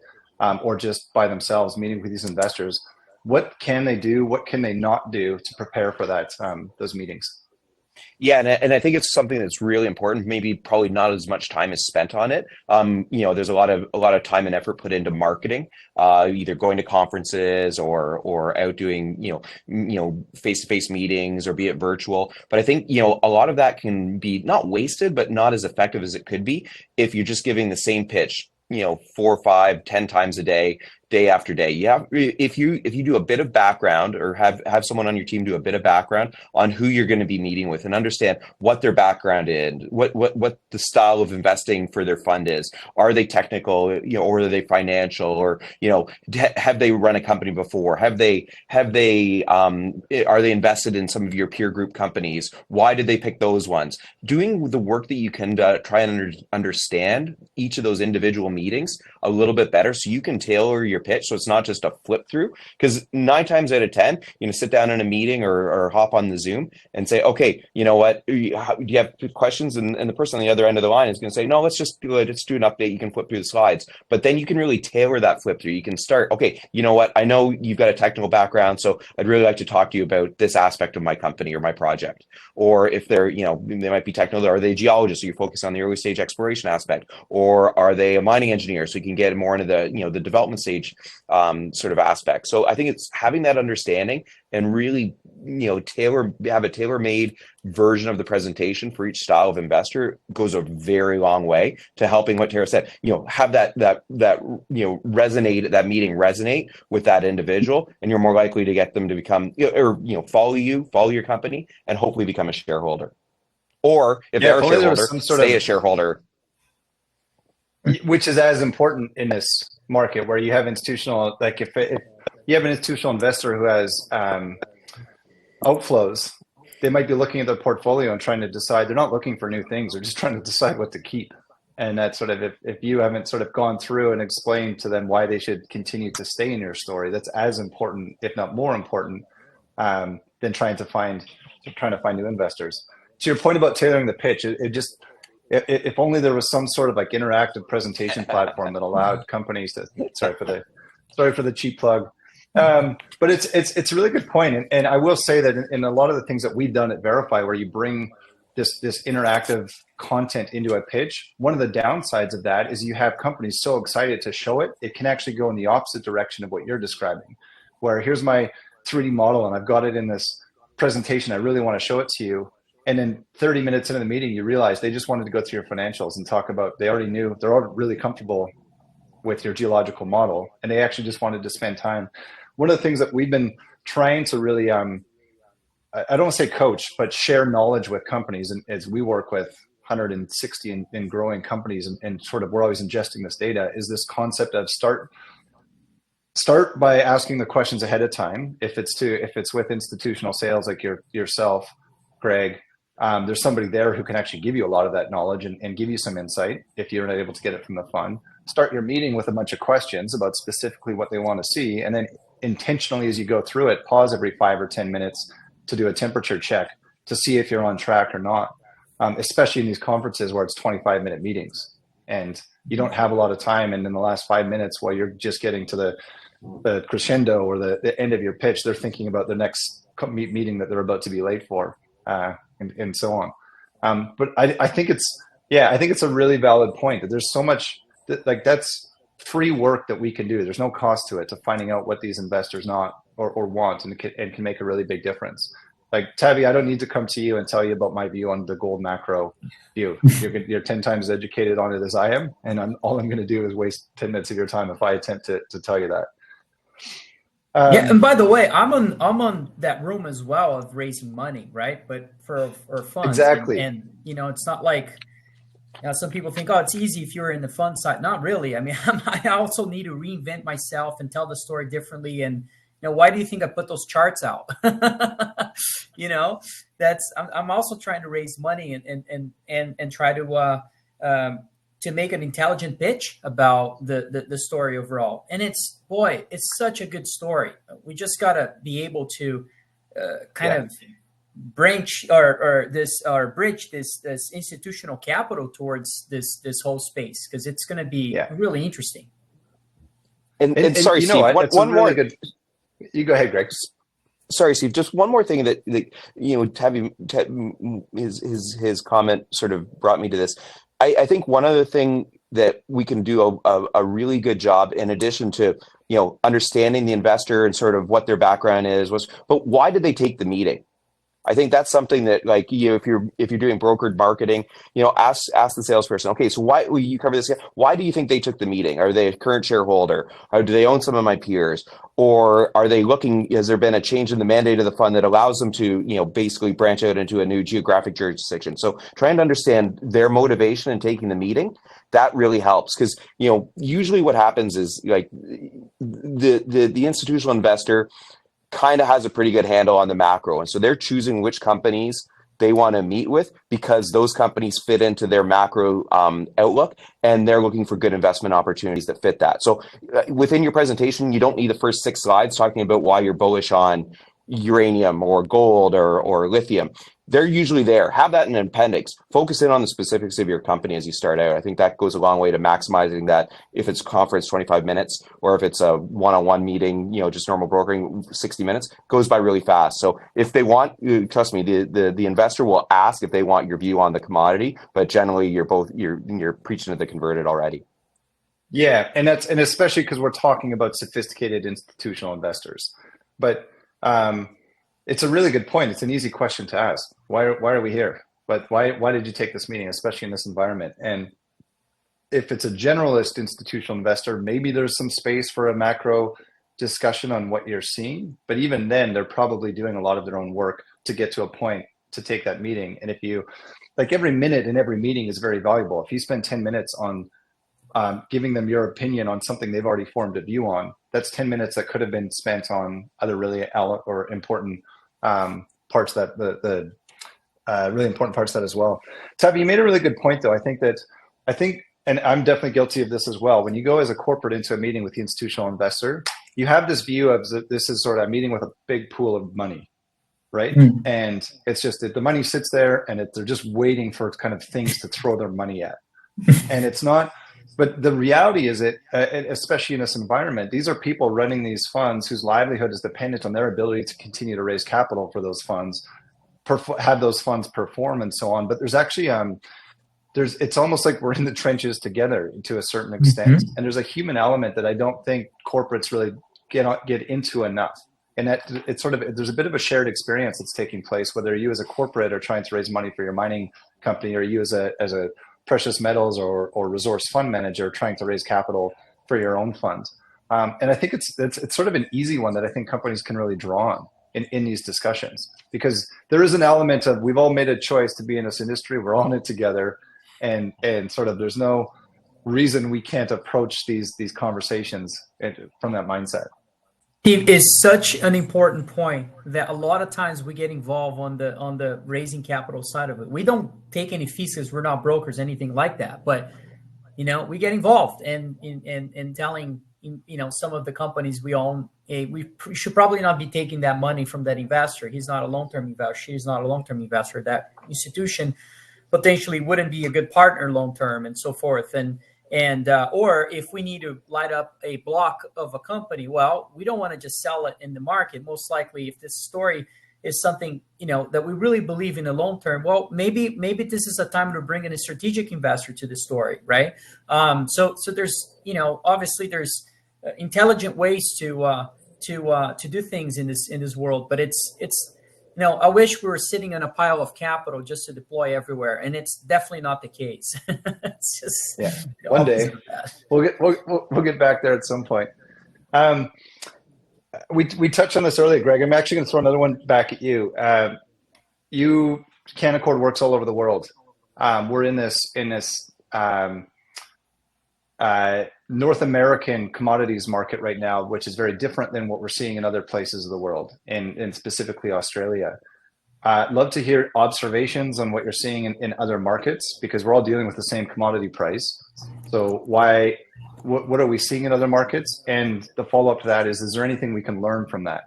or just by themselves meeting with these investors, what can they do? What can they not do to prepare for that, those meetings? Yeah, and I think it's something that's really important. Maybe probably not as much time is spent on it. There's a lot of time and effort put into marketing, either going to conferences or out doing face-to-face meetings, or be it virtual. But I think a lot of that can be not wasted, but not as effective as it could be if you're just giving the same pitch 4, 5, 10 times a day after day. If you do a bit of background, or have someone on your team do a bit of background on who you're going to be meeting with, and understand what their background is, what the style of investing for their fund is. Are they technical, or are they financial, or have they run a company before? Are they invested in some of your peer group companies? Why did they pick those ones? Doing the work that you can to try and understand each of those individual meetings a little bit better, so you can tailor your pitch, so it's not just a flip through. Because 9 times out of 10, sit down in a meeting or hop on the Zoom and say, okay, you know what, do you have questions? And the person on the other end of the line is going to say, no, let's do an update. You can flip through the slides. But then you can really tailor that flip through. You can start, okay, you know what, I know you've got a technical background, so I'd really like to talk to you about this aspect of my company or my project. Or if they're, they might be technical, are they geologists, so you focus on the early stage exploration aspect? Or are they a mining engineer, so you can get more into the, the development stage sort of aspect. So I think it's having that understanding and really, have a tailor-made version of the presentation for each style of investor goes a very long way to helping, what Tara said, have that resonate, that meeting resonate with that individual, and you're more likely to get them to become, follow your company, and hopefully become a shareholder. Or if they're a shareholder, stay a shareholder. Which is as important in this market, where you have institutional, like if you have an institutional investor who has outflows, they might be looking at their portfolio and trying to decide. They're not looking for new things, they're just trying to decide what to keep. And that's sort of, if you haven't sort of gone through and explained to them why they should continue to stay in your story, that's as important, if not more important, than trying to find new investors. To your point about tailoring the pitch, if only there was some sort of like interactive presentation platform that allowed companies to, sorry for the cheap plug. But it's a really good point. And I will say that in a lot of the things that we've done at Verify, where you bring this interactive content into a pitch, one of the downsides of that is you have companies so excited to show it, it can actually go in the opposite direction of what you're describing, where here's my 3D model and I've got it in this presentation, I really want to show it to you. And then 30 minutes into the meeting, you realize they just wanted to go through your financials and talk about, they already knew, they're all really comfortable with your geological model, and they actually just wanted to spend time. One of the things that we've been trying to really, I don't want to say coach, but share knowledge with companies. And as we work with 160 and growing companies, and sort of we're always ingesting this data, is this concept of start by asking the questions ahead of time. If it's with institutional sales like yourself, Greg, there's somebody there who can actually give you a lot of that knowledge and give you some insight if you're not able to get it from the fund. Start your meeting with a bunch of questions about specifically what they want to see, and then intentionally, as you go through it, pause every 5 or 10 minutes to do a temperature check to see if you're on track or not, especially in these conferences where it's 25-minute meetings and you don't have a lot of time, and in the last 5 minutes, while you're just getting to the crescendo or the end of your pitch, they're thinking about the next meeting that they're about to be late for, and so on. But I think it's a really valid point that there's so much that's free work that we can do. There's no cost to it, to finding out what these investors not or want, and can make a really big difference. Like Tabby, I don't need to come to you and tell you about my view on the gold macro view. You're 10 times educated on it as I am, and all I'm going to do is waste 10 minutes of your time if I attempt to tell you that. Yeah, and by the way, I'm on that room as well of raising money, right? But for funds, Exactly. and it's not like some people think, oh, it's easy if you're in the fund side. Not really. I mean, I also need to reinvent myself and tell the story differently. And why do you think I put those charts out? That's I'm also trying to raise money and try to make an intelligent pitch about the story overall. And it's such a good story. We just gotta be able to kind of bridge this institutional capital towards this whole space, because it's going to be really interesting. And sorry, you know Steve, what? one really more. Good. You go ahead, Greg. Sorry, Steve. Just one more thing that his comment sort of brought me to this. I think one other thing that we can do a really good job, in addition to understanding the investor and sort of what their background is, but why did they take the meeting? I think that's something that, like, if you're doing brokered marketing, ask the salesperson. Okay, so why will you cover this? Why do you think they took the meeting? Are they a current shareholder? Or do they own some of my peers? Or are they looking? Has there been a change in the mandate of the fund that allows them to, basically branch out into a new geographic jurisdiction? So trying to understand their motivation in taking the meeting, that really helps, because usually what happens is, like, the institutional investor kind of has a pretty good handle on the macro. And so they're choosing which companies they want to meet with because those companies fit into their macro outlook, and they're looking for good investment opportunities that fit that. So within your presentation, you don't need the first 6 slides talking about why you're bullish on uranium or gold or lithium. They're usually there. Have that in an appendix. Focus in on the specifics of your company as you start out. I think that goes a long way to maximizing that. If it's conference 25 minutes, or if it's a one-on-one meeting, just normal brokering 60 minutes, goes by really fast. So if they want, trust me, the investor will ask if they want your view on the commodity, but generally you're preaching to the converted already. Yeah, and especially because we're talking about sophisticated institutional investors, but it's a really good point. It's an easy question to ask. Why are we here? But why did you take this meeting, especially in this environment? And if it's a generalist institutional investor, maybe there's some space for a macro discussion on what you're seeing. But even then, they're probably doing a lot of their own work to get to a point to take that meeting. And if you, like, every minute in every meeting is very valuable. If you spend 10 minutes on giving them your opinion on something they've already formed a view on, that's 10 minutes that could have been spent on other really or important parts that the really important parts of that as well. Tavi, you made a really good point, though. I think, and I'm definitely guilty of this as well. When you go as a corporate into a meeting with the institutional investor, you have this view of this is sort of a meeting with a big pool of money, right? Mm-hmm. And it's just that the money sits there and they're just waiting for kind of things to throw their money at. And it's not. But the reality is especially in this environment, these are people running these funds whose livelihood is dependent on their ability to continue to raise capital for those funds, have those funds perform, and so on. But there's actually it's almost like we're in the trenches together to a certain extent, mm-hmm. and there's a human element that I don't think corporates really get into enough. And that it's sort of, there's a bit of a shared experience that's taking place, whether you as a corporate are trying to raise money for your mining company, or you as a precious metals or resource fund manager trying to raise capital for your own funds. And I think it's sort of an easy one that I think companies can really draw on in these discussions, because there is an element of, we've all made a choice to be in this industry. We're all in it together. And sort of, there's no reason we can't approach these conversations from that mindset. Steve, is such an important point that a lot of times we get involved on the raising capital side of it. We don't take any fees because we're not brokers, anything like that. But we get involved in telling some of the companies we own, we should probably not be taking that money from that investor. He's not a long-term investor. She's not a long-term investor. That institution potentially wouldn't be a good partner long-term, and so forth. And or if we need to light up a block of a company, well, we don't want to just sell it in the market. Most likely, if this story is something that we really believe in the long term, well, maybe this is a time to bring in a strategic investor to the story, right? So there's obviously there's intelligent ways to do things in this world, but it's I wish we were sitting on a pile of capital just to deploy everywhere, and it's definitely not the case. It's just one day we'll get back there at some point. we touched on this earlier, Greg. I'm actually going to throw another one back at you. Canaccord works all over the world. We're in this North American commodities market right now, which is very different than what we're seeing in other places of the world, and specifically Australia. Love to hear observations on what you're seeing in other markets, because we're all dealing with the same commodity price. So what are we seeing in other markets? And the follow-up to that is there anything we can learn from that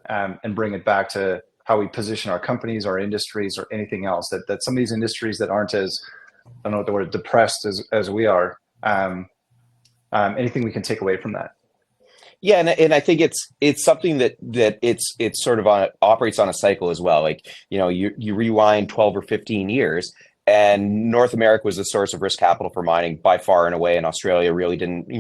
and bring it back to how we position our companies, our industries, or anything else, that some of these industries that aren't as, I don't know what the word, depressed as we are, anything we can take away from that? Yeah, and I think it's something that it's sort of operates on a cycle as well. Like, you rewind 12 or 15 years, and North America was the source of risk capital for mining by far and away, and Australia really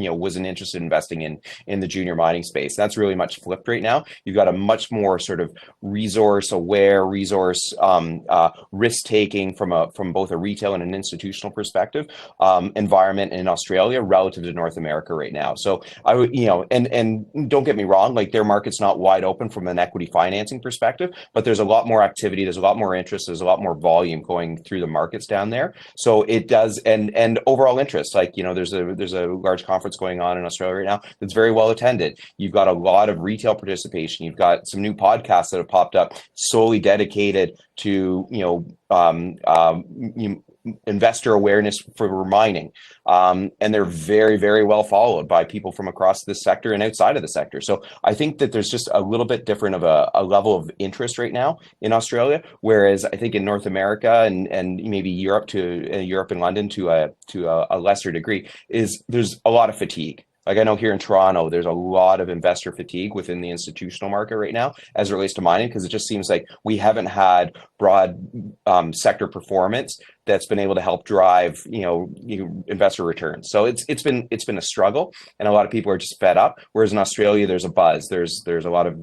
wasn't interested in investing in the junior mining space. That's really much flipped right now. You've got a much more sort of resource aware, risk taking from both a retail and an institutional perspective environment in Australia relative to North America right now. So I would, and don't get me wrong, like their market's not wide open from an equity financing perspective, but there's a lot more activity, there's a lot more interest, there's a lot more volume going through the markets down there. So it does, and overall interest, like, there's a large conference going on in Australia right now that's very well attended. You've got a lot of retail participation. You've got some new podcasts that have popped up solely dedicated to investor awareness for mining, and they're very, very well followed by people from across this sector and outside of the sector. So I think that there's just a little bit different of a level of interest right now in Australia, whereas I think in North America and maybe Europe and London to a lesser degree there's a lot of fatigue. Like, I know here in Toronto, there's a lot of investor fatigue within the institutional market right now as it relates to mining, because it just seems like we haven't had broad sector performance that's been able to help drive investor returns. So it's been a struggle, and a lot of people are just fed up. Whereas in Australia, there's a buzz. There's a lot of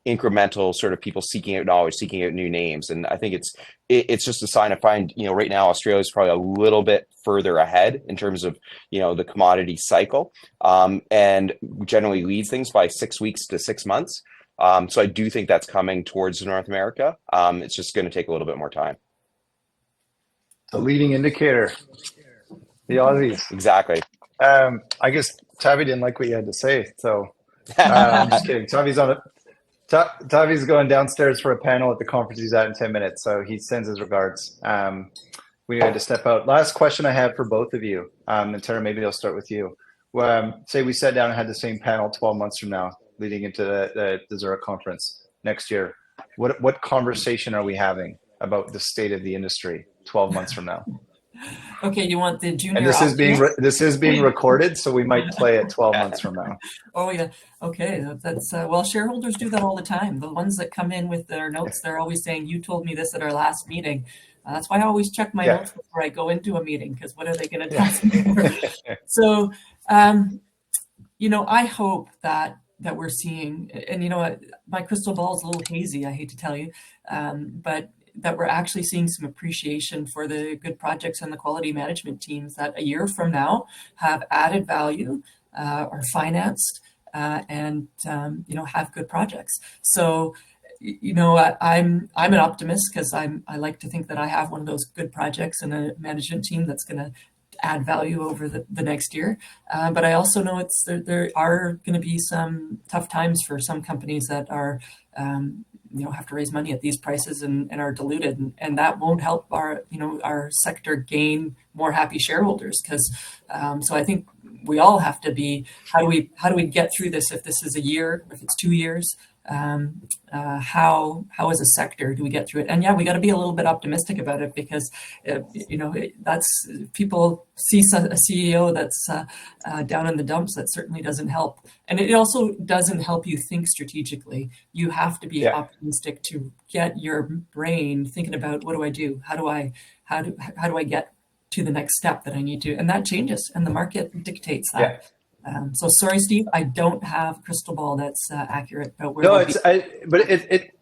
incremental sort of people seeking out knowledge, seeking out new names, and I think it's just a sign. I find right now Australia is probably a little bit further ahead in terms of the commodity cycle, and generally leads things by 6 weeks to 6 months. So I do think that's coming towards North America. It's just going to take a little bit more time. The leading indicator, the Aussies. Exactly. I guess Tavi didn't like what you had to say, so I'm just kidding. Tavi's going downstairs for a panel at the conference he's at in 10 minutes, so he sends his regards. We had to step out. Last question I have for both of you, and Tara, maybe I'll start with you. Say we sat down and had the same panel 12 months from now, leading into the Zurich conference next year. What conversation are we having about the state of the industry 12 months from now? Okay, you want the junior? And this is being recorded, so we might play it 12 months from now. Oh yeah, okay. That's well, shareholders do that all the time. The ones that come in with their notes, they're always saying, "You told me this at our last meeting." That's why I always check my notes before I go into a meeting, because what are they going to tell me? So, I hope that we're seeing, and my crystal ball is a little hazy, I hate to tell you, but that we're actually seeing some appreciation for the good projects and the quality management teams that a year from now have added value, are financed, and have good projects. So, I'm an optimist, because I like to think that I have one of those good projects and a management team that's going to add value over the next year. But I also know there are going to be some tough times for some companies that are have to raise money at these prices and are diluted, and that won't help our sector gain more happy shareholders. Because so I think we all have to be, how do we get through this? If this is a year, if it's 2 years, how as a sector do we get through it? And we got to be a little bit optimistic about it, because that's, people see a CEO that's down in the dumps. That certainly doesn't help, and it also doesn't help you think strategically. You have to be optimistic to get your brain thinking about, what do I do? How do I get to the next step that I need to? And that changes, and the market dictates that. So sorry, Steve, I don't have a crystal ball that's accurate about where. No, it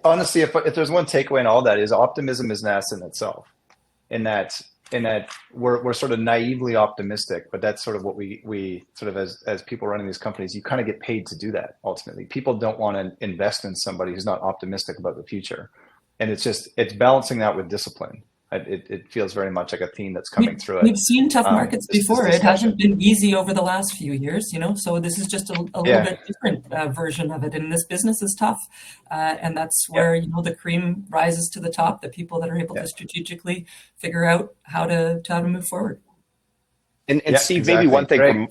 honestly, if there's one takeaway in all that, is optimism is an asset in itself. In that, in that we're sort of naively optimistic, but that's sort of what we sort of, as people running these companies, you kind of get paid to do that. Ultimately, people don't want to invest in somebody who's not optimistic about the future, and it's balancing that with discipline. It feels very much like a theme that's coming through it. We've seen tough markets before. It hasn't been easy over the last few years, so this is just a little bit different version of it. And this business is tough. And that's where, the cream rises to the top, the people that are able to strategically figure out how to move forward. And Steve, exactly. Maybe one thing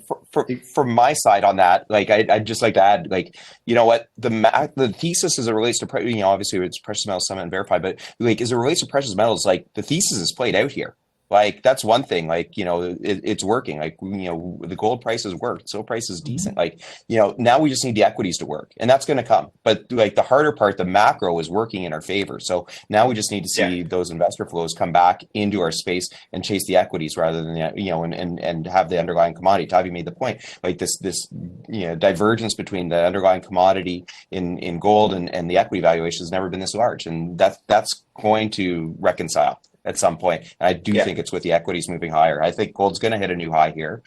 from my side on that, like I'd just like to add, like, you know what, the thesis as it relates to, obviously it's Precious Metals Summit and Verify, but like as it relates to precious metals, like the thesis is played out here. Like that's one thing, like, it's working. Like, the gold price has worked. Silver price is decent. Like, now we just need the equities to work, and that's going to come. But like the harder part, the macro is working in our favor. So now we just need to see those investor flows come back into our space and chase the equities rather than, and have the underlying commodity. Tavi made the point, like this divergence between the underlying commodity in gold and the equity valuation has never been this large. And that's going to reconcile at some point. And I do think it's with the equities moving higher. I think gold's going to hit a new high here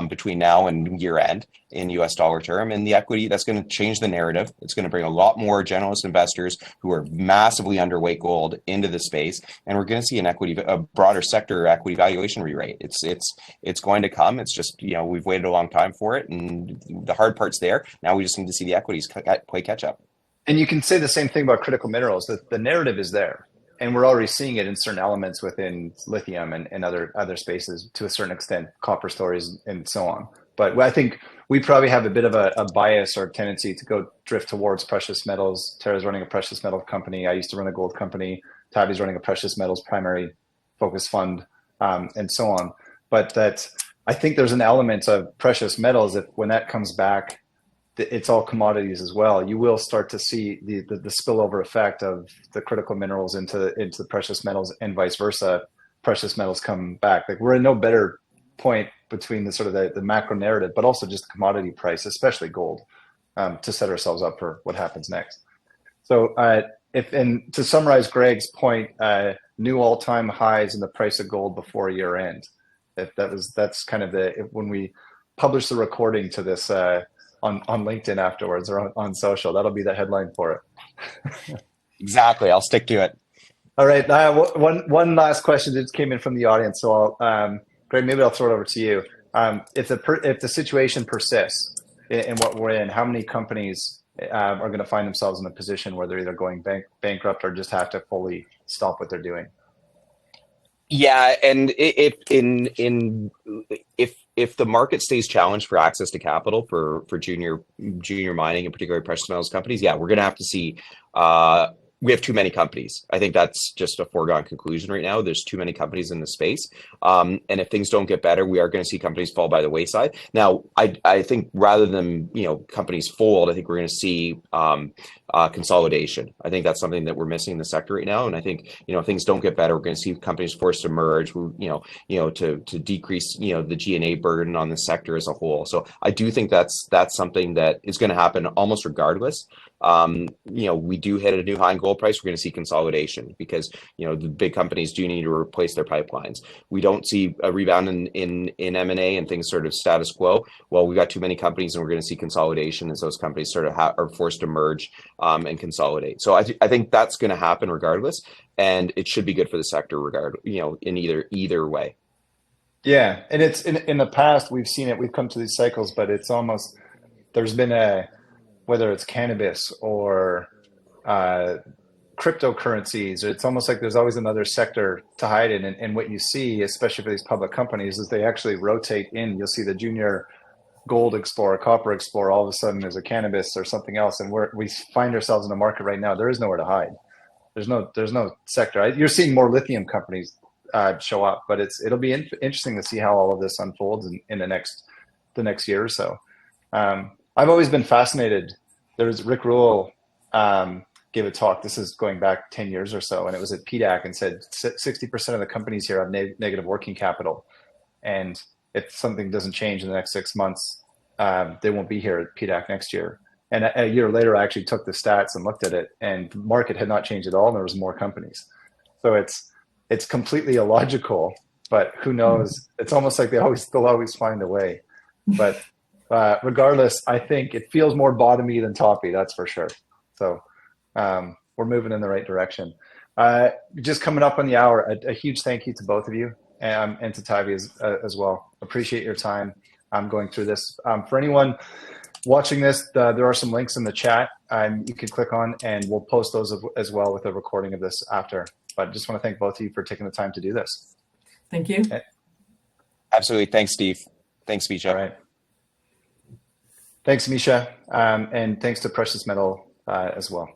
between now and year end in US dollar term. And the equity, that's going to change the narrative. It's going to bring a lot more generalist investors who are massively underweight gold into the space. And we're going to see a broader sector equity valuation re-rate. It's going to come. It's just, we've waited a long time for it. And the hard part's there. Now we just need to see the equities play catch up. And you can say the same thing about critical minerals, that the narrative is there. And we're already seeing it in certain elements within lithium and other spaces to a certain extent, copper stories and so on. But I think we probably have a bit of a bias or tendency to go drift towards precious metals. Tara's running a precious metal company. I used to run a gold company. Tavi's running a precious metals primary focus fund, and so on. But I think there's an element of precious metals that when that comes back, it's all commodities as well. You will start to see the spillover effect of the critical minerals into the precious metals and vice versa. Precious metals come back. Like we're in no better point between the sort of the macro narrative, but also just the commodity price, especially gold, to set ourselves up for what happens next. So to summarize Greg's point, new all-time highs in the price of gold before year end. That's kind of when we publish the recording to this, on LinkedIn afterwards or on social. That'll be the headline for it. Exactly. I'll stick to it. All right. One last question just came in from the audience. So Greg, maybe I'll throw it over to you. If the situation persists in what we're in, how many companies are going to find themselves in a position where they're either going bankrupt or just have to fully stop what they're doing? Yeah, and if the market stays challenged for access to capital for junior mining and particularly precious metals companies, we're going to have to see. We have too many companies. I think that's just a foregone conclusion right now. There's too many companies in the space. And if things don't get better, we are going to see companies fall by the wayside. Now, I think rather than, companies fold, I think we're going to see consolidation. I think that's something that we're missing in the sector right now. And I think, if things don't get better, we're going to see companies forced to merge, to decrease, the G&A burden on the sector as a whole. So I do think that's something that is going to happen almost regardless. We do hit a new high in gold price. We're going to see consolidation because, the big companies do need to replace their pipelines. We don't see a rebound in M&A and things sort of status quo. Well, we've got too many companies and we're going to see consolidation as those companies sort of are forced to merge and consolidate. So I think that's going to happen regardless, and it should be good for the sector regardless, in either way. Yeah. And it's in the past, we've seen it, we've come to these cycles, but it's almost, there's been whether it's cannabis or cryptocurrencies, it's almost like there's always another sector to hide in. And what you see, especially for these public companies, is they actually rotate in. You'll see the junior gold explorer, copper explorer, all of a sudden there's a cannabis or something else. And we find ourselves in a market right now. There is nowhere to hide. There's no sector. You're seeing more lithium companies show up, but it'll be interesting to see how all of this unfolds in the next year or so. I've always been fascinated. There's Rick Rule gave a talk. This is going back 10 years or so, and it was at PDAC, and said 60% of the companies here have negative working capital, and if something doesn't change in the next 6 months, they won't be here at PDAC next year. And a year later, I actually took the stats and looked at it, and the market had not changed at all, and there was more companies. So it's completely illogical but who knows? It's almost like they'll always find a way. But regardless, I think it feels more bottomy than toppy, that's for sure. So we're moving in the right direction. Just coming up on the hour, a huge thank you to both of you and to Tavi as well. Appreciate your time going through this. For anyone watching this, there are some links in the chat you can click on, and we'll post those as well with a recording of this after. But just want to thank both of you for taking the time to do this. Thank you. Absolutely. Thanks, Steve. Thanks, Misha. All right. Thanks, Misha. And thanks to Precious Metal as well.